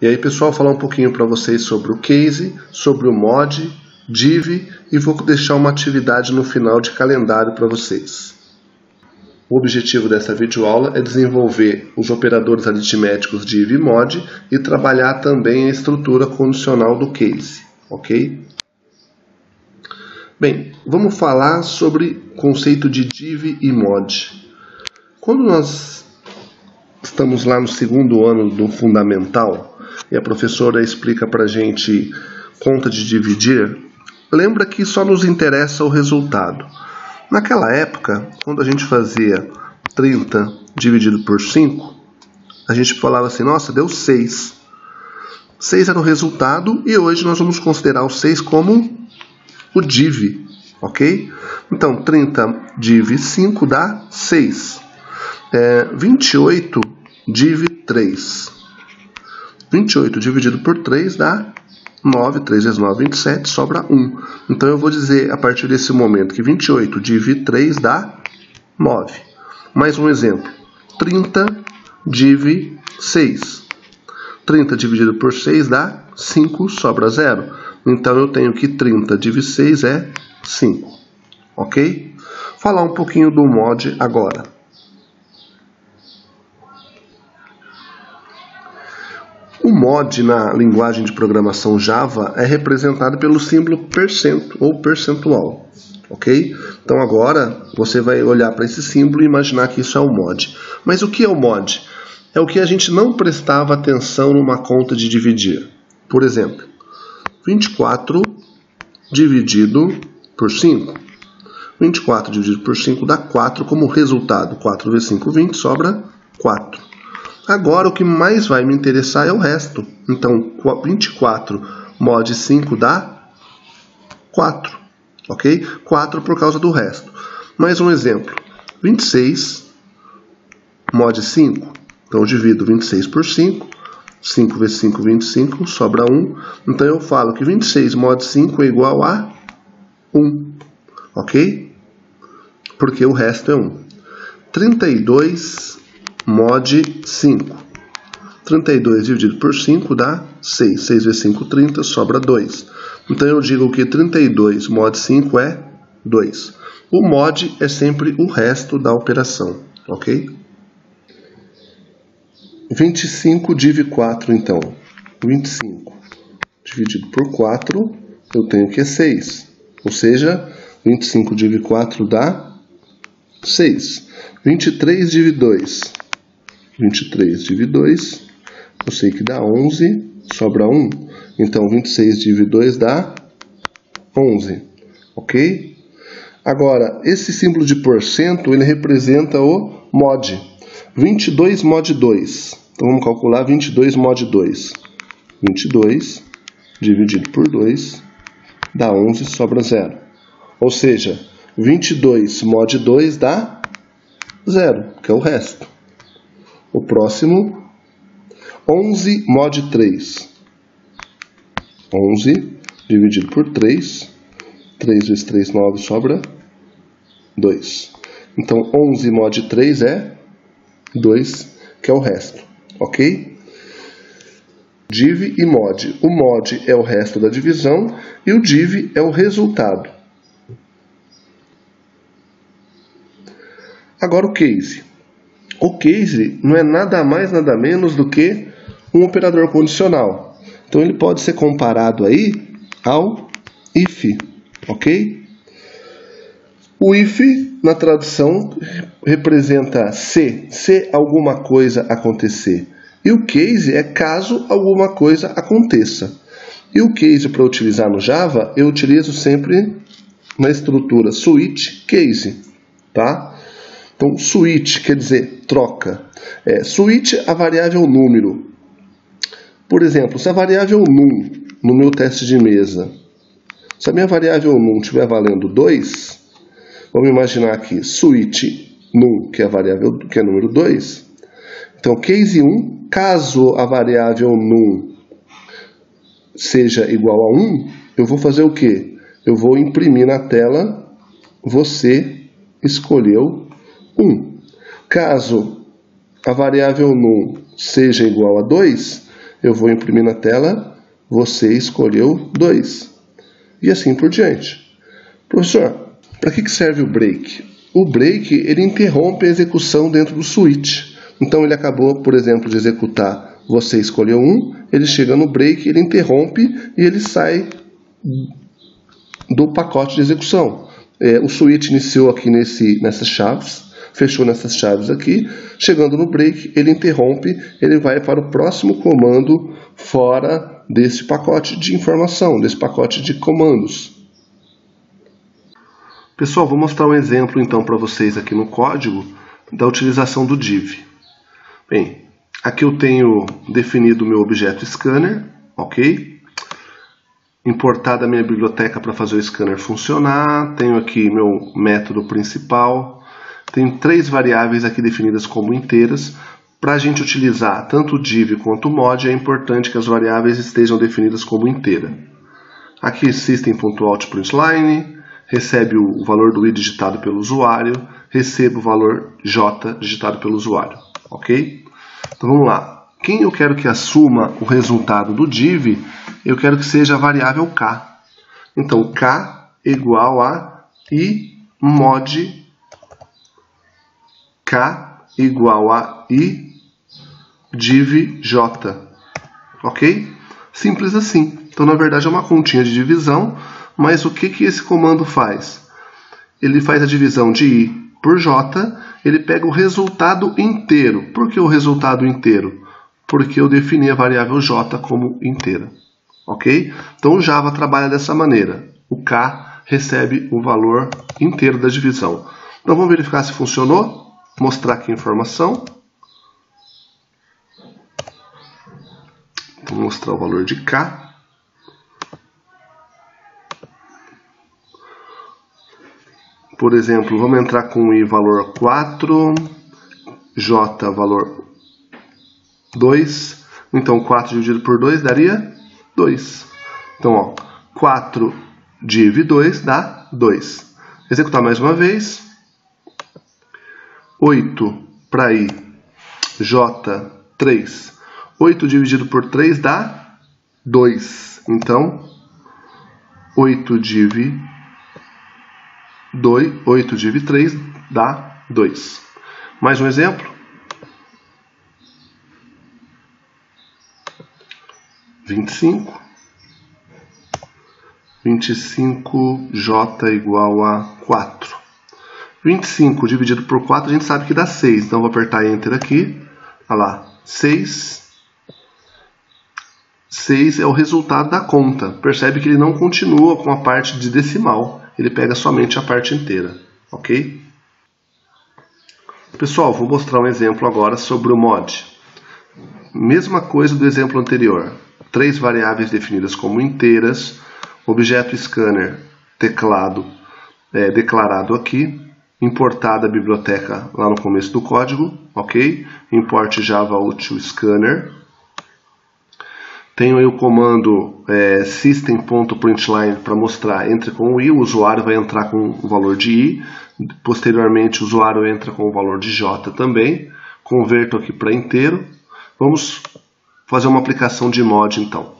E aí, pessoal, falar um pouquinho para vocês sobre o case, sobre o mod, div, e vou deixar uma atividade no final de calendário para vocês. O objetivo dessa videoaula é desenvolver os operadores aritméticos div e mod e trabalhar também a estrutura condicional do case, ok? Bem, vamos falar sobre o conceito de div e mod. Quando nós estamos lá no segundo ano do fundamental e a professora explica para a gente conta de dividir, lembra que só nos interessa o resultado. Naquela época, quando a gente fazia 30 dividido por 5, a gente falava assim, nossa, deu 6. 6 era o resultado e hoje nós vamos considerar o 6 como o div, ok? Então, 30 div 5 dá 6. 28 div 3. 28 dividido por 3 dá 9, 3 vezes 9, 27, sobra 1. Então eu vou dizer a partir desse momento que 28 div 3 dá 9. Mais um exemplo. 30 div 6. 30 dividido por 6 dá 5, sobra 0. Então eu tenho que 30 div 6 é 5. Ok? Falar um pouquinho do mod agora. O mod na linguagem de programação Java é representado pelo símbolo % ou percentual, ok? Então agora você vai olhar para esse símbolo e imaginar que isso é um mod. Mas o que é o mod? É o que a gente não prestava atenção numa conta de dividir. Por exemplo, 24 dividido por 5. 24 dividido por 5 dá 4 como resultado. 4 vezes 5, 20, sobra 4. Agora o que mais vai me interessar é o resto. Então 24 mod 5 dá 4, ok? 4 por causa do resto. Mais um exemplo. 26 mod 5. Então eu divido 26 por 5. 5 vezes 5, 25, sobra 1. Então eu falo que 26 mod 5 é igual a 1, ok? Porque o resto é 1. 32 mod 5. 32 dividido por 5 dá 6. 6 vezes 5, 30, sobra 2. Então eu digo que 32 mod 5 é 2. O mod é sempre o resto da operação, ok? 25 div 4, então. 25 dividido por 4, eu tenho que é 6. Ou seja, 25 div 4 dá 6. 23 div 2. 23 div 2, eu sei que dá 11, sobra 1. Então, 26 div 2 dá 11, ok? Agora, esse símbolo de porcento, ele representa o mod. 22 mod 2. Então, vamos calcular 22 mod 2. 22 dividido por 2 dá 11, sobra 0. Ou seja, 22 mod 2 dá 0, que é o resto. O próximo, 11 mod 3. 11 dividido por 3. 3 vezes 3, 9, sobra 2. Então, 11 mod 3 é 2, que é o resto. Ok? Div e mod. O mod é o resto da divisão e o div é o resultado. Agora o case. O case não é nada mais, nada menos do que um operador condicional. Então ele pode ser comparado aí ao if, ok? O if, na tradução, representa se alguma coisa acontecer. E o case é caso alguma coisa aconteça. E o case, para utilizar no Java, eu utilizo sempre na estrutura switch case, tá? Então, switch quer dizer troca. Switch a variável número. Por exemplo, se a variável num, no meu teste de mesa, se a minha variável num estiver valendo 2, vamos imaginar aqui, switch num, que é a variável, que é número 2. Então, case 1, caso a variável num seja igual a 1, eu vou fazer o quê? Eu vou imprimir na tela, você escolheu 1. Caso a variável num seja igual a 2, eu vou imprimir na tela, você escolheu 2. E assim por diante. Professor, para que serve o break? O break, ele interrompe a execução dentro do switch. Então ele acabou, por exemplo, de executar, você escolheu 1, ele chega no break, ele interrompe e ele sai do pacote de execução. O switch iniciou aqui nessas chaves, fechou nessas chaves aqui, chegando no break, ele interrompe, ele vai para o próximo comando fora desse pacote de informação, desse pacote de comandos. Pessoal, vou mostrar um exemplo então para vocês aqui no código da utilização do div. Bem, aqui eu tenho definido o meu objeto scanner, ok? Importado a minha biblioteca para fazer o scanner funcionar, tenho aqui meu método principal, tenho 3 variáveis aqui definidas como inteiras. Para a gente utilizar tanto o div quanto o mod, é importante que as variáveis estejam definidas como inteira. Aqui system.out.println, recebe o valor do i digitado pelo usuário, recebo o valor j digitado pelo usuário, ok? Então vamos lá. Quem eu quero que assuma o resultado do div, eu quero que seja a variável k. Então k igual a i mod k igual a i div j, ok? Simples assim. Então na verdade é uma continha de divisão, mas o que esse comando faz? Ele faz a divisão de i por j, ele pega o resultado inteiro. Por que o resultado inteiro? Porque eu defini a variável j como inteira. Ok? Então o Java trabalha dessa maneira. O k recebe o valor inteiro da divisão. Então vamos verificar se funcionou. Mostrar aqui a informação. Vou mostrar o valor de k. Por exemplo, vamos entrar com i valor 4, j valor 2. Então 4 dividido por 2 daria 2. Então, ó, 4 div 2 dá 2. Executar mais uma vez. 8 para i, j 3. 8 dividido por 3 dá 2. Então, 8 div 3 dá 2. Mais um exemplo. 25. 25j igual a 4. 25 dividido por 4 a gente sabe que dá 6. Então vou apertar Enter aqui. Olha lá, 6. 6 é o resultado da conta. Percebe que ele não continua com a parte de decimal. Ele pega somente a parte inteira, ok? Pessoal, vou mostrar um exemplo agora sobre o mod. Mesma coisa do exemplo anterior. 3 variáveis definidas como inteiras, objeto scanner declarado aqui, importada a biblioteca lá no começo do código, ok? Import Java util scanner. Tenho aí o comando system.println para mostrar, entre com o i, o usuário vai entrar com o valor de i, posteriormente o usuário entra com o valor de j também, converto aqui para inteiro. Vamos fazer uma aplicação de mod então.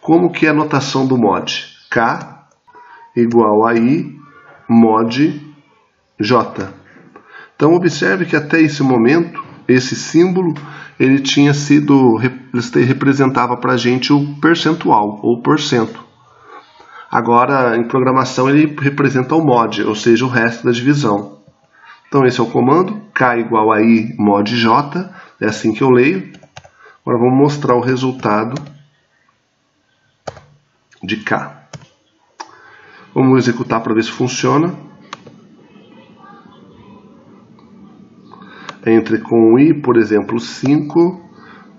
Como que é a notação do mod? K igual a i mod j. Então observe que até esse momento, esse símbolo, ele representava para a gente o percentual, ou porcento. Agora, em programação, ele representa o mod, ou seja, o resto da divisão. Então esse é o comando, k igual a i mod j, é assim que eu leio. Agora vamos mostrar o resultado de k. Vamos executar para ver se funciona. Entre com i, por exemplo, 5,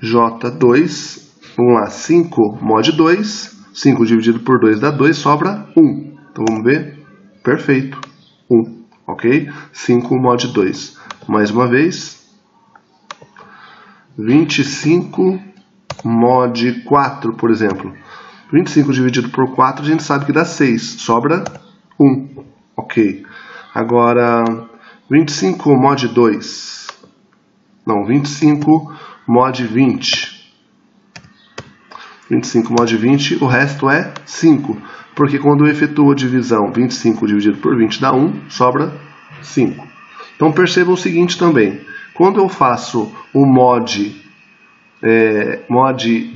j2, vamos lá, 5 mod 2, 5 dividido por 2 dá 2, sobra 1. Então vamos ver, perfeito, 1, ok? 5 mod 2, mais uma vez, 25 mod 4, por exemplo. 25 dividido por 4 a gente sabe que dá 6, sobra 1, ok? Agora, 25 mod 2, não, 25 mod 20. 25 mod 20, o resto é 5. Porque quando eu efetuo a divisão 25 dividido por 20 dá 1, sobra 5. Então percebam o seguinte também. Quando eu faço o mod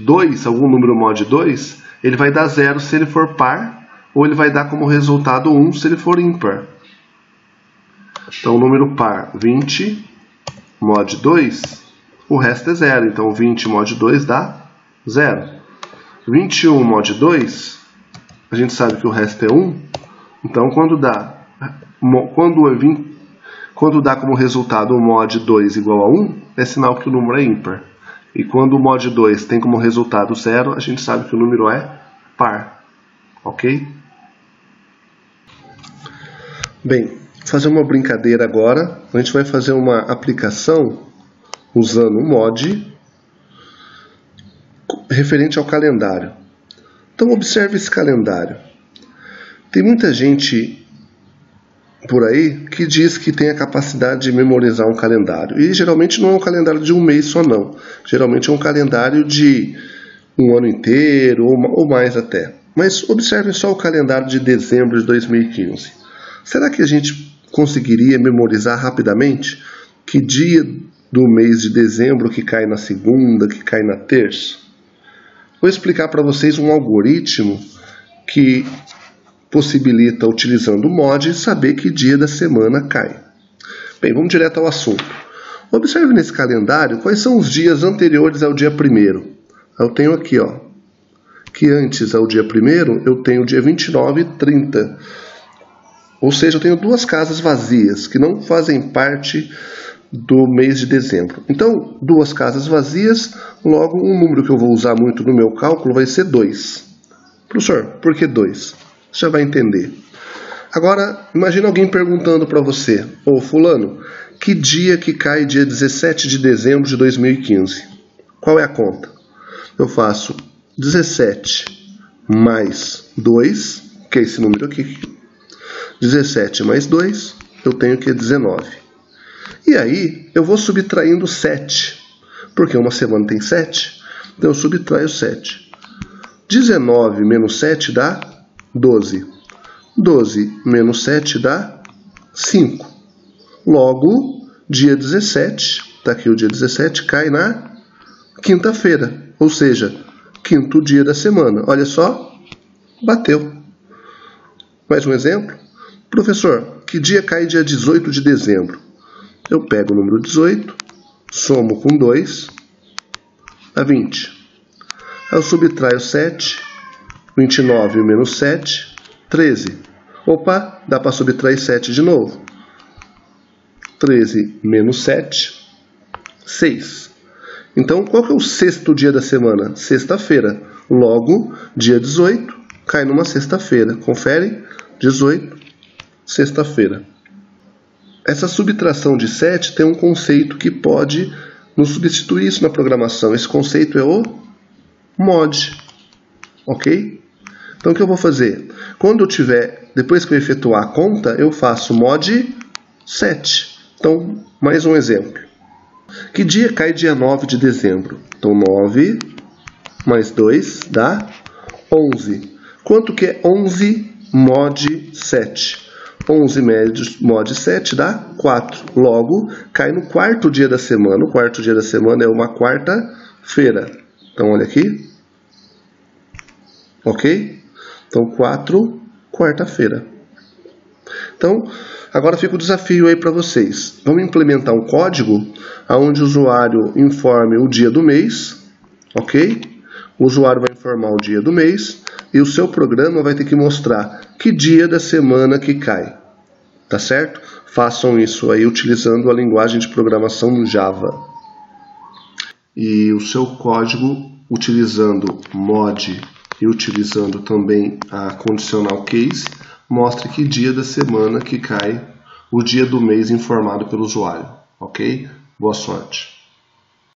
2, algum número mod 2, ele vai dar 0 se ele for par, ou ele vai dar como resultado 1 se ele for ímpar. Então o número par 20 mod 2, o resto é 0. Então 20 mod 2 dá 0. 21 mod 2, a gente sabe que o resto é 1. Então quando dá como resultado o mod 2 igual a 1, é sinal que o número é ímpar. E quando o mod 2 tem como resultado 0, a gente sabe que o número é par. Ok? Bem, vou fazer uma brincadeira agora. A gente vai fazer uma aplicação usando o mod referente ao calendário. Então observe esse calendário. Tem muita gente por aí que diz que tem a capacidade de memorizar um calendário. E geralmente não é um calendário de um mês só não. Geralmente é um calendário de um ano inteiro ou mais até. Mas observem só o calendário de dezembro de 2015. Será que a gente conseguiria memorizar rapidamente que dia do mês de dezembro que cai na segunda, que cai na terça? Vou explicar para vocês um algoritmo que possibilita, utilizando o mod, saber que dia da semana cai. Bem, vamos direto ao assunto. Observe nesse calendário quais são os dias anteriores ao dia 1º. Eu tenho aqui, que antes ao dia 1º, eu tenho o dia 29 e 30. Ou seja, eu tenho duas casas vazias, que não fazem parte do mês de dezembro. Então, duas casas vazias, logo um número que eu vou usar muito no meu cálculo vai ser 2. Professor, por que 2? Você já vai entender. Agora, imagina alguém perguntando para você, ô fulano, que dia que cai dia 17 de dezembro de 2015? Qual é a conta? Eu faço 17 mais 2, que é esse número aqui. 17 mais 2, eu tenho que 19. E aí, eu vou subtraindo 7, porque uma semana tem 7, então eu subtraio 7. 19 menos 7 dá 12. 12 menos 7 dá 5. Logo, dia 17, está aqui o dia 17, cai na quinta-feira, ou seja, quinto dia da semana. Olha só, bateu. Mais um exemplo. Professor, que dia cai dia 18 de dezembro? Eu pego o número 18, somo com 2, dá 20. Aí eu subtraio 7, 29 menos 7, 13. Opa, dá para subtrair 7 de novo. 13 menos 7, 6. Então, qual que é o sexto dia da semana? Sexta-feira. Logo, dia 18 cai numa sexta-feira. Confere? 18, sexta-feira. Essa subtração de 7 tem um conceito que pode nos substituir isso na programação. Esse conceito é o mod. Ok? Então, o que eu vou fazer? Quando eu tiver, depois que eu efetuar a conta, eu faço mod 7. Então, mais um exemplo. Que dia cai dia 9 de dezembro? Então, 9 mais 2 dá 11. Quanto que é 11 mod 7? 11 mod 7 dá 4. Logo, cai no quarto dia da semana. O quarto dia da semana é uma quarta-feira. Então, olha aqui. Ok? Então, 4, quarta-feira. Então, agora fica o desafio aí para vocês. Vamos implementar um código onde o usuário informe o dia do mês. Ok? O usuário vai informar o dia do mês. E o seu programa vai ter que mostrar que dia da semana que cai. Tá certo? Façam isso aí utilizando a linguagem de programação Java. E o seu código utilizando mod e utilizando também a conditional case, mostre que dia da semana que cai o dia do mês informado pelo usuário. Ok? Boa sorte.